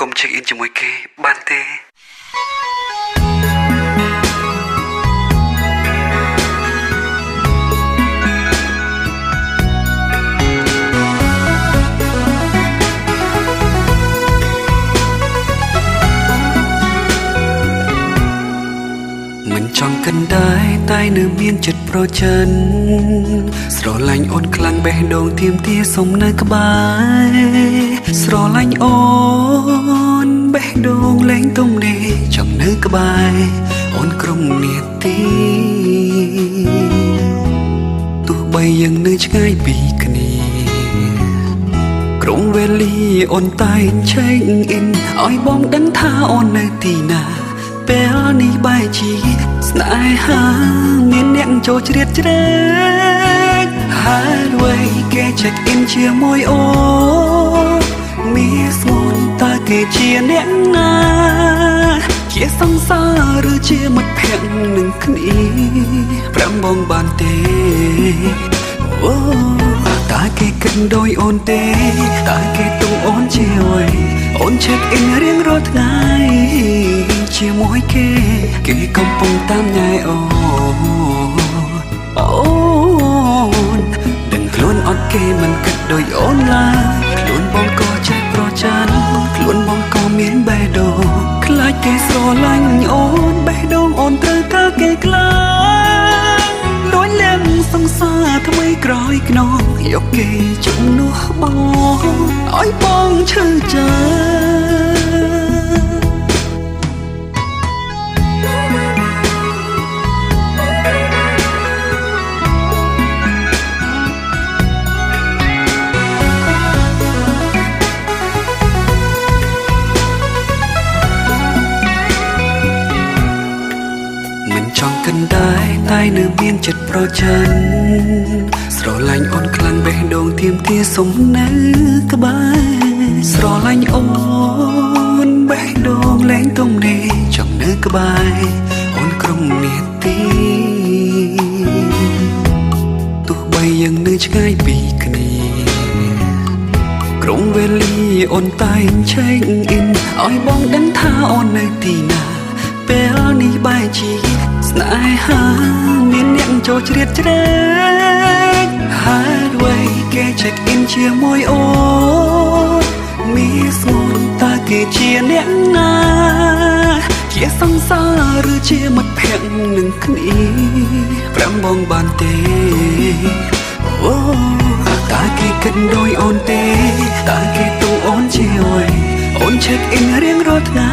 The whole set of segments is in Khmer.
កុំ check in ជាមួយគេបានទេមិនចង់កិនដែរតែនៅមានចិត្តប្រចិនស្រឡាញ់អូនខ្លាំងបេះដូងទៀមទាសុំនៅក្បែរស្រឡាញ់អូនបេះដូងលែងទំនេរចង់នៅក្បែរអូនក្រុមនាទីទោះបីយើងនៅឆ្ងាយពីគ្នាក្រុងវេលាអូនតែង check in ឲ្យបងដឹងថាអូននៅទីណាពេលនេះបែរជាស្នេហាមានអ្នកចូលជ្រៀតជ្រែកហើយអ្វីគេ check in ជាមួយអូនមានស្មូនតើគេជាអ្នកណាជាសង្សារឬជាមិត្តភក្តិនឹងគ្នាប្រាំបងបានទេអូតើគេគិតដោយអូនទេតើគេទុំអូនជាអ្វីអូន check in រៀងរាល់ថ្ងៃជាមួយគេកំពុងតាមញ៉ែអូនដឹងខ្លួនអត់គេមិនគិតដូចអូនឡើយខ្លួនបងក៏ចេះប្រច័ណ្ឌខ្លួនបងក៏មានបេះដូងខ្លាចគេស្រឡាញ់អូនបេះដូងអូនត្រូវការគេខ្លាំងដូចលៀងសង្សារថ្មីក្រោយខ្នងយកគេជំនួសបងឲ្យបងឈឺចិត្តចង់កិនដែរតែនៅមានចិត្តប្រចិនស្រឡាញ់អូនខ្លាំងបេះដូងទៀមទាសុំនៅក្បែរស្រឡាញ់អូនបេះដូងលែងទំនេរចង់នៅក្បែរអូនក្រុមនាទីទោះបីយើងនៅឆ្ងាយពីគ្នាក្រុងវេលាអូនតែង check in ឲ្យបងដឹងថាអូននៅទីណាពេលនេះបែរជាស្នេហាមានអ្នកចូលជ្រៀតជ្រែកហើយអ្វីគេ check in ជាមួយអូនមានស្មូនតើគេជាអ្នកណាជាសង្សារឬជាមិត្តភក្តិនឹងគ្នាប្រាំបងបានទេអូតើគេគិតដោយអូនទេតើគេទុំអូនជាអ្វីអូន check in រៀងរាល់ថ្ងៃ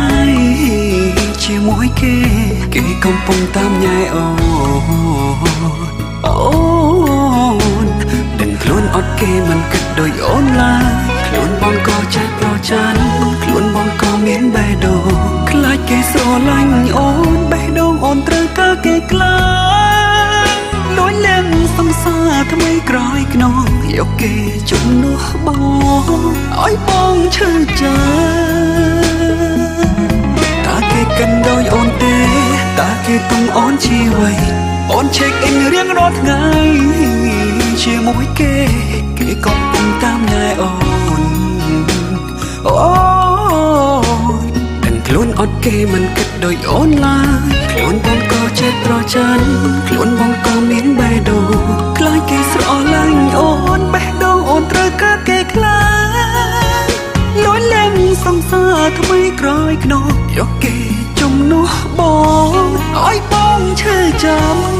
ជាមួយគេកំពុងតាមញ៉ែអូនដឹងខ្លួនអត់គេមិនគិតដូចអូនឡើយខ្លួនបងក៏ចេះប្រច័ណ្ឌខ្លួនបងក៏មានបេះដូងខ្លាចគេស្រឡាញ់អូនបេះដូងអូនត្រូវការគេខ្លាំងដូចលៀងសង្សារថ្មីក្រោយខ្នងយកគេជំនួសបងឲ្យបងឈឺចិត្តគេកិនដោយអូនទេតើគេទុំអូនជាអ្វីអូន check in រៀងរាល់ថ្ងៃជាមួយគេកំពុងតាមញ៉ែអូនដឹងខ្លួនអត់គេមិនគិតដូចអូនឡើយខ្លួនបងក៏ចេះប្រច័ណ្ឌខ្លួនបងក៏មានបេះដូងខ្លាចគេស្រឡាញ់អូនបេះដូងអូនត្រូវការគេខ្លាំងលួចលែងសង្សារថ្មីក្រោយខ្នងយកគេជំនួសបងឲ្យបងឈឺចាំ